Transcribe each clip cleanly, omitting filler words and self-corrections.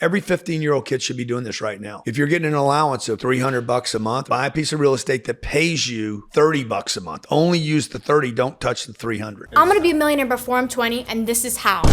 Every 15-year-old kid should be doing this right now. If you're getting an allowance of $300 a month, buy a piece of real estate that pays you $30 a month. Only use the 30, don't touch the 300. I'm gonna be a millionaire before I'm 20, and this is how.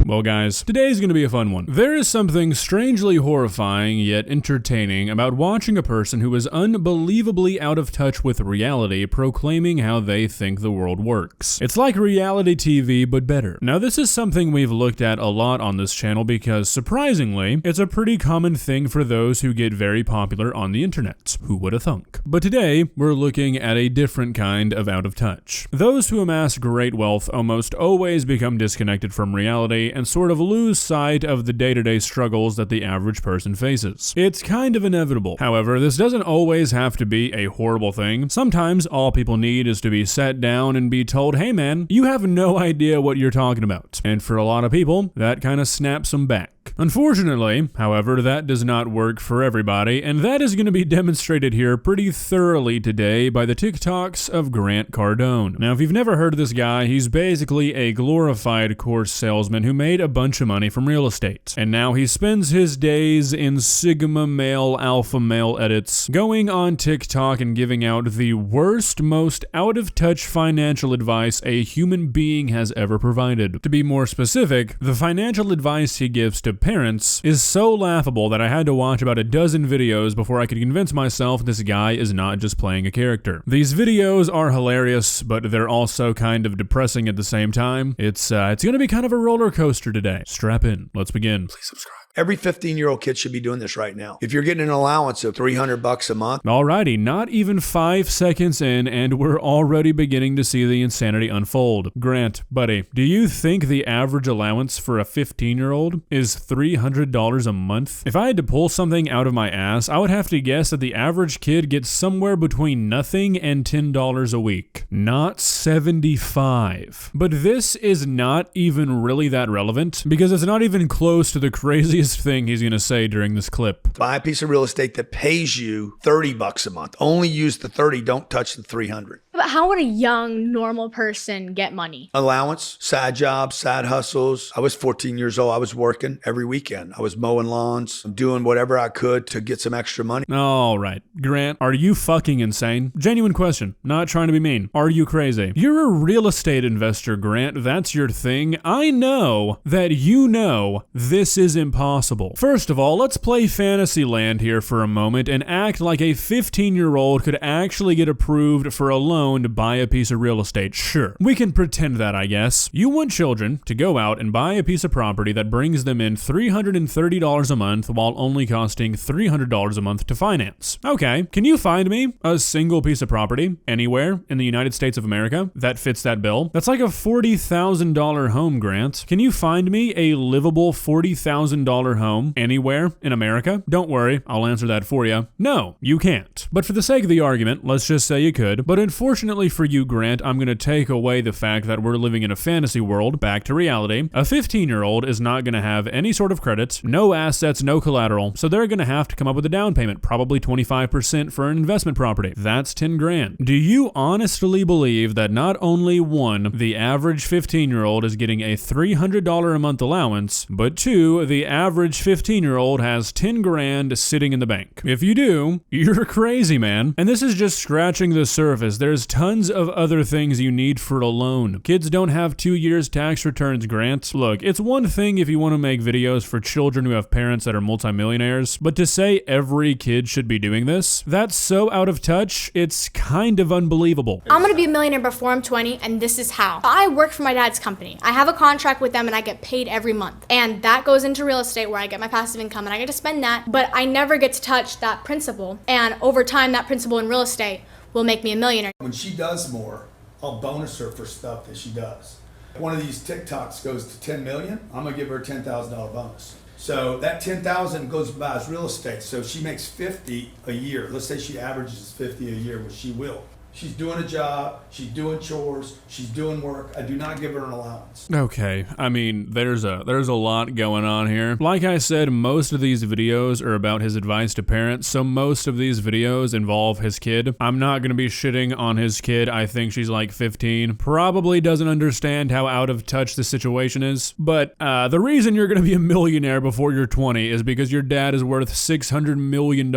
Well guys, today's gonna be a fun one. There is something strangely horrifying yet entertaining about watching a person who is unbelievably out of touch with reality proclaiming how they think the world works. It's like reality TV, but better. Now this is something we've looked at a lot on this channel because, surprisingly, it's a pretty common thing for those who get very popular on the internet. Who would have thunk? But today, we're looking at a different kind of out of touch. Those who amass great wealth almost always become disconnected from reality and sort of lose sight of the day-to-day struggles that the average person faces. It's kind of inevitable. However, this doesn't always have to be a horrible thing. Sometimes all people need is to be sat down and be told, hey man, you have no idea what you're talking about. And for a lot of people, that kind of snaps them back. Unfortunately, however, that does not work for everybody, and that is going to be demonstrated here pretty thoroughly today by the TikToks of Grant Cardone. Now, if you've never heard of this guy, he's basically a glorified course salesman who made a bunch of money from real estate. And now he spends his days in Sigma male, alpha male edits, going on TikTok and giving out the worst, most out-of-touch financial advice a human being has ever provided. To be more specific, the financial advice he gives to parents is so laughable that I had to watch about a dozen videos before I could convince myself this guy is not just playing a character. These videos are hilarious, but they're also kind of depressing at the same time. It's gonna be kind of a roller coaster today. Strap in. Let's begin. Please subscribe. Every 15-year-old kid should be doing this right now. If you're getting an allowance of $300 a month. Alrighty, not even 5 seconds in, and we're already beginning to see the insanity unfold. Grant, buddy, do you think the average allowance for a 15-year-old is $300 a month? If I had to pull something out of my ass, I would have to guess that the average kid gets somewhere between nothing and $10 a week. Not 75. But this is not even really that relevant, because it's not even close to the craziest thing he's gonna say during this clip. Buy a piece of real estate that pays you $30 a month. Only use the 30, don't touch the 300. But how would a young, normal person get money? Allowance, side jobs, side hustles. I was 14 years old. I was working every weekend. I was mowing lawns, doing whatever I could to get some extra money. All right, Grant, are you fucking insane? Genuine question, not trying to be mean. Are you crazy? You're a real estate investor, Grant. That's your thing. I know that you know this is impossible. First of all, let's play fantasy land here for a moment and act like a 15-year-old could actually get approved for a loan to buy a piece of real estate. Sure, we can pretend that, I guess. You want children to go out and buy a piece of property that brings them in $330 a month while only costing $300 a month to finance. Okay, can you find me a single piece of property anywhere in the United States of America that fits that bill? That's like a $40,000 home, Grant. Can you find me a livable $40,000 home anywhere in America? Don't worry, I'll answer that for you. No, you can't. But for the sake of the argument, let's just say you could. But unfortunately for you, Grant, I'm going to take away the fact that we're living in a fantasy world, back to reality. A 15-year-old is not going to have any sort of credit, no assets, no collateral, so they're going to have to come up with a down payment, probably 25% for an investment property. That's 10 grand. Do you honestly believe that not only one, the average 15-year-old is getting a $300 a month allowance, but two, the average 15-year-old has 10 grand sitting in the bank? If you do, you're crazy, man. And this is just scratching the surface. There's tons of other things you need for a loan. Kids don't have 2 years tax returns, Grant. Look, it's one thing if you want to make videos for children who have parents that are multimillionaires, but to say every kid should be doing this, that's so out of touch, it's kind of unbelievable. I'm gonna be a millionaire before I'm 20, and this is how. I work for my dad's company. I have a contract with them and I get paid every month. And that goes into real estate where I get my passive income and I get to spend that, but I never get to touch that principal. And over time, that principal in real estate will make me a millionaire. When she does more, I'll bonus her for stuff that she does. One of these TikToks goes to 10 million, I'm gonna give her a $10,000 bonus. So that 10,000 goes to buy real estate. So she makes 50 a year. Let's say she averages 50 a year, which she will. She's doing a job, she's doing chores, she's doing work. I do not give her an allowance. Okay, I mean, there's a lot going on here. Like I said, most of these videos are about his advice to parents, so most of these videos involve his kid. I'm not gonna be shitting on his kid. I think she's like 15. Probably doesn't understand how out of touch the situation is. But the reason you're gonna be a millionaire before you're 20 is because your dad is worth $600 million.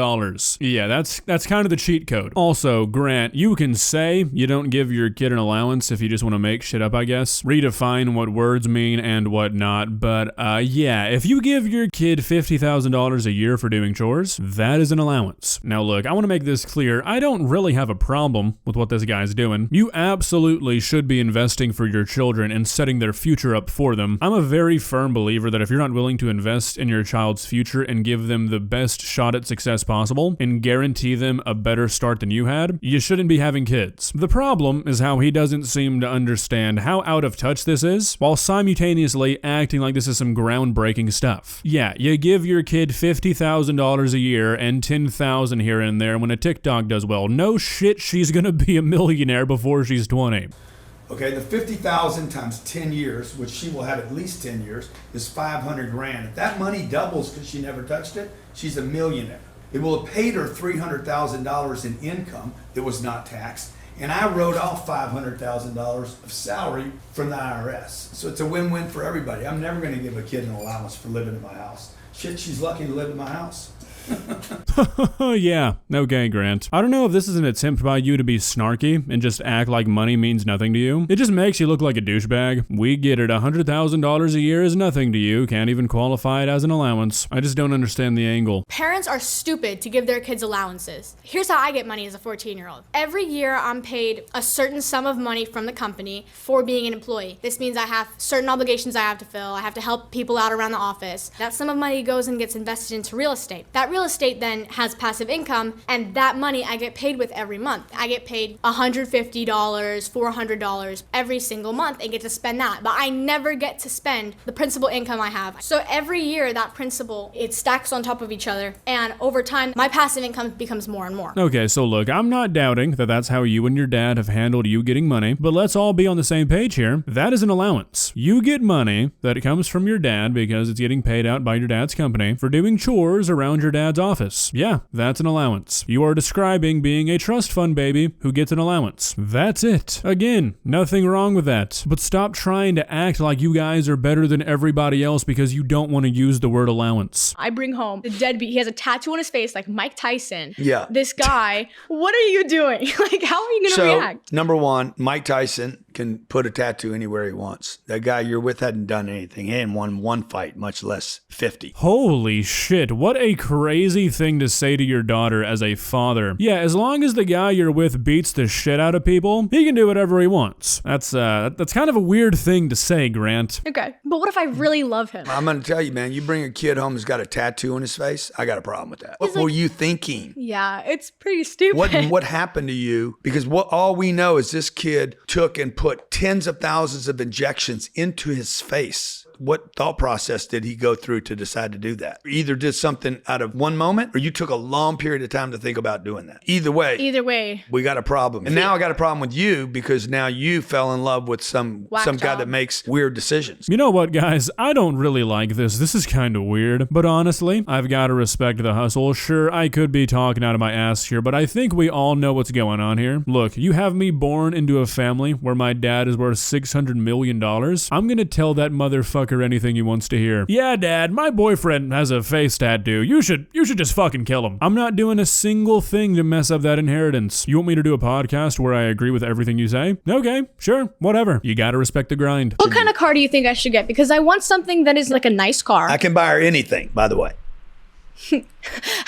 Yeah, that's kind of the cheat code. Also, Grant, you can say you don't give your kid an allowance if you just want to make shit up, I guess. Redefine what words mean and what not. But yeah, if you give your kid $50,000 a year for doing chores, that is an allowance. Now look, I want to make this clear. I don't really have a problem with what this guy's doing. You absolutely should be investing for your children and setting their future up for them. I'm a very firm believer that if you're not willing to invest in your child's future and give them the best shot at success possible and guarantee them a better start than you had, you shouldn't be having kids. The problem is how he doesn't seem to understand how out of touch this is, while simultaneously acting like this is some groundbreaking stuff. Yeah, you give your kid $50,000 a year and $10,000 here and there when a TikTok does well. No shit, she's gonna be a millionaire before she's 20. Okay, the 50,000 times 10 years, which she will have at least 10 years, is 500 grand. If that money doubles because she never touched it, she's a millionaire. It will have paid her $300,000 in income that was not taxed, and I wrote off $500,000 of salary from the IRS. So it's a win-win for everybody. I'm never going to give a kid an allowance for living in my house. Shit, she's lucky to live in my house. Yeah, okay, Grant. I don't know if this is an attempt by you to be snarky and just act like money means nothing to you. It just makes you look like a douchebag. We get it, $100,000 a year is nothing to you, can't even qualify it as an allowance. I just don't understand the angle. Parents are stupid to give their kids allowances. Here's how I get money as a 14-year-old. Every year I'm paid a certain sum of money from the company for being an employee. This means I have certain obligations I have to fill. I have to help people out around the office. That sum of money goes and gets invested into real estate. That real estate then has passive income, and that money I get paid with every month. I get paid $150, $400 every single month and get to spend that, but I never get to spend the principal income I have. So every year that principal, it stacks on top of each other, and over time my passive income becomes more and more. Okay, so look, I'm not doubting that that's how you and your dad have handled you getting money, but let's all be on the same page here. That is an allowance. You get money that comes from your dad because it's getting paid out by your dad's company for doing chores around your dad's office. Yeah, that's an allowance. You are describing being a trust fund baby who gets an allowance. That's it. Again, nothing wrong with that. But stop trying to act like you guys are better than everybody else because you don't want to use the word allowance. I bring home the deadbeat. He has a tattoo on his face like Mike Tyson. Yeah. This guy, what are you doing? Like, how are you going to react? Number one, Mike Tyson can put a tattoo anywhere he wants. That guy you're with hadn't done anything. He hadn't won one fight, much less 50. Holy shit, what a crazy thing to say to your daughter as a father. Yeah, as long as the guy you're with beats the shit out of people, he can do whatever he wants. That's kind of a weird thing to say, Grant. Okay, but what if I really love him? I'm going to tell you, man, you bring a kid home who's got a tattoo on his face, I got a problem with that. What were you thinking? Yeah, it's pretty stupid. What happened to you? Because all we know is this kid took and put tens of thousands of injections into his face. What thought process did he go through to decide to do that? Either did something out of one moment or you took a long period of time to think about doing that. Either way, we got a problem. And now I got a problem with you because now you fell in love with some guy that makes weird decisions. You know what, guys? I don't really like this. This is kind of weird. But honestly, I've got to respect the hustle. Sure, I could be talking out of my ass here, but I think we all know what's going on here. Look, you have me born into a family where my dad is worth $600 million. I'm gonna tell that motherfucker anything he wants to hear. Yeah, Dad, my boyfriend has a face tattoo. You should just fucking kill him. I'm not doing a single thing to mess up that inheritance. You want me to do a podcast where I agree with everything you say? Okay, sure, whatever. You gotta respect the grind. What kind of car do you think I should get? Because I want something that is like a nice car. I can buy her anything, by the way.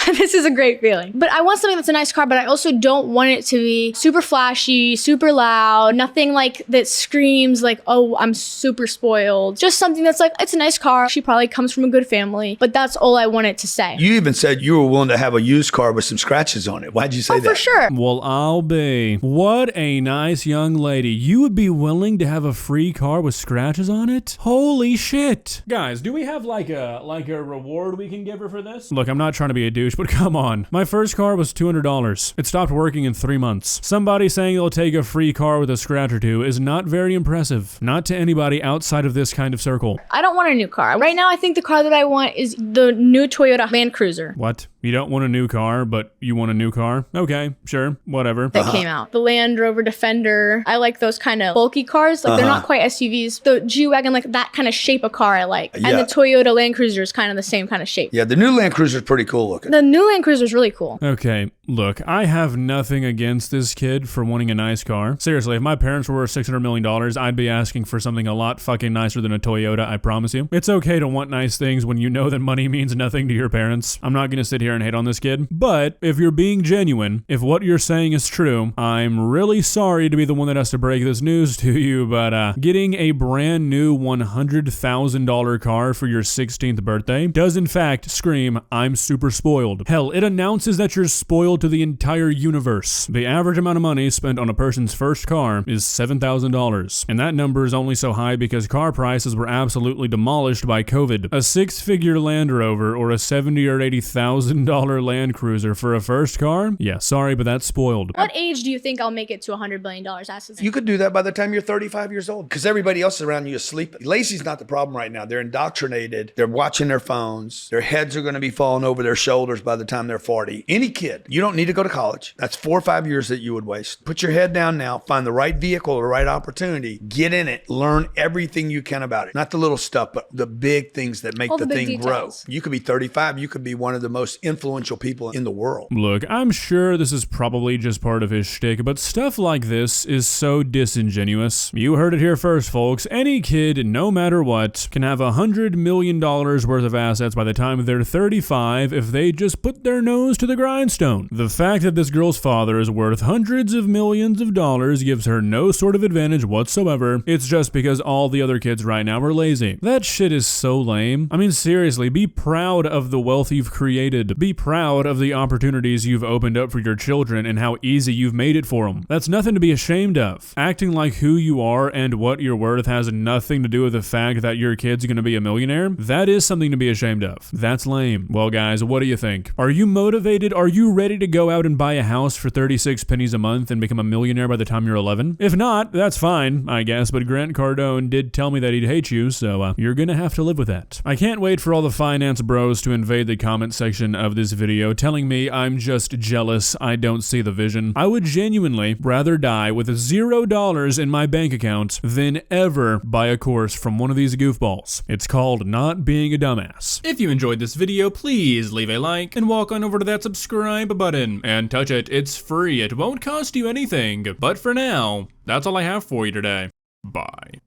This is a great feeling. But I want something that's a nice car, but I also don't want it to be super flashy, super loud, nothing like that screams like, oh, I'm super spoiled. Just something that's like, it's a nice car. She probably comes from a good family, but that's all I want it to say. You even said you were willing to have a used car with some scratches on it. Why'd you say that? For sure. Well, I'll be. What a nice young lady. You would be willing to have a free car with scratches on it? Holy shit. Guys, do we have like a reward we can give her for this? Look, I'm not trying trying to be a douche, but come on. My first car was $200. It stopped working in 3 months. Somebody saying they'll take a free car with a scratch or two is not very impressive. Not to anybody outside of this kind of circle. I don't want a new car. Right now, I think the car that I want is the new Toyota Land Cruiser. What? You don't want a new car, but you want a new car? Okay, sure, whatever. That came out. The Land Rover Defender. I like those kind of bulky cars. Like they're not quite SUVs. The G-Wagon, like that kind of shape of car I like. And the Toyota Land Cruiser is kind of the same kind of shape. Yeah, the new Land Cruiser is pretty cool looking. The new Land Cruiser is really cool. Okay, look, I have nothing against this kid for wanting a nice car. Seriously, if my parents were worth $600 million, I'd be asking for something a lot fucking nicer than a Toyota, I promise you. It's okay to want nice things when you know that money means nothing to your parents. I'm not gonna sit here and hate on this kid. But if you're being genuine, if what you're saying is true, I'm really sorry to be the one that has to break this news to you, but getting a brand new $100,000 car for your 16th birthday does in fact scream, I'm super spoiled. Hell, it announces that you're spoiled to the entire universe. The average amount of money spent on a person's first car is $7,000. And that number is only so high because car prices were absolutely demolished by COVID. A 6-figure Land Rover or a $70,000 or $80,000 Land Cruiser for a first car? Yeah, sorry, but that's spoiled. What age do you think I'll make it to $100 billion? You could do that by the time you're 35 years old because everybody else around you is sleeping. Lazy's not the problem right now. They're indoctrinated. They're watching their phones. Their heads are going to be falling over their shoulders by the time they're 40. Any kid, you don't need to go to college. That's 4 or 5 years that you would waste. Put your head down now, find the right vehicle, the right opportunity, get in it, learn everything you can about it. Not the little stuff, but the big things that make the thing grow. You could be 35. You could be one of the most influential people in the world. Look, I'm sure this is probably just part of his shtick, but stuff like this is so disingenuous. You heard it here first, folks. Any kid, no matter what, can have $100 million worth of assets by the time they're 35 if they just put their nose to the grindstone. The fact that this girl's father is worth hundreds of millions of dollars gives her no sort of advantage whatsoever. It's just because all the other kids right now are lazy. That shit is so lame. I mean, seriously, be proud of the wealth you've created. Be proud of the opportunities you've opened up for your children and how easy you've made it for them. That's nothing to be ashamed of. Acting like who you are and what you're worth has nothing to do with the fact that your kid's gonna be a millionaire. That is something to be ashamed of. That's lame. Well, guys, what do you think? Are you motivated? Are you ready to go out and buy a house for 36 pennies a month and become a millionaire by the time you're 11? If not, that's fine, I guess, but Grant Cardone did tell me that he'd hate you, so you're gonna have to live with that. I can't wait for all the finance bros to invade the comment section of this video telling me I'm just jealous I don't see the vision. I would genuinely rather die with $0 in my bank account than ever buy a course from one of these goofballs. It's called not being a dumbass. If you enjoyed this video, please leave a like and walk on over to that subscribe button and touch it. It's free. It won't cost you anything. But for now, that's all I have for you today. Bye.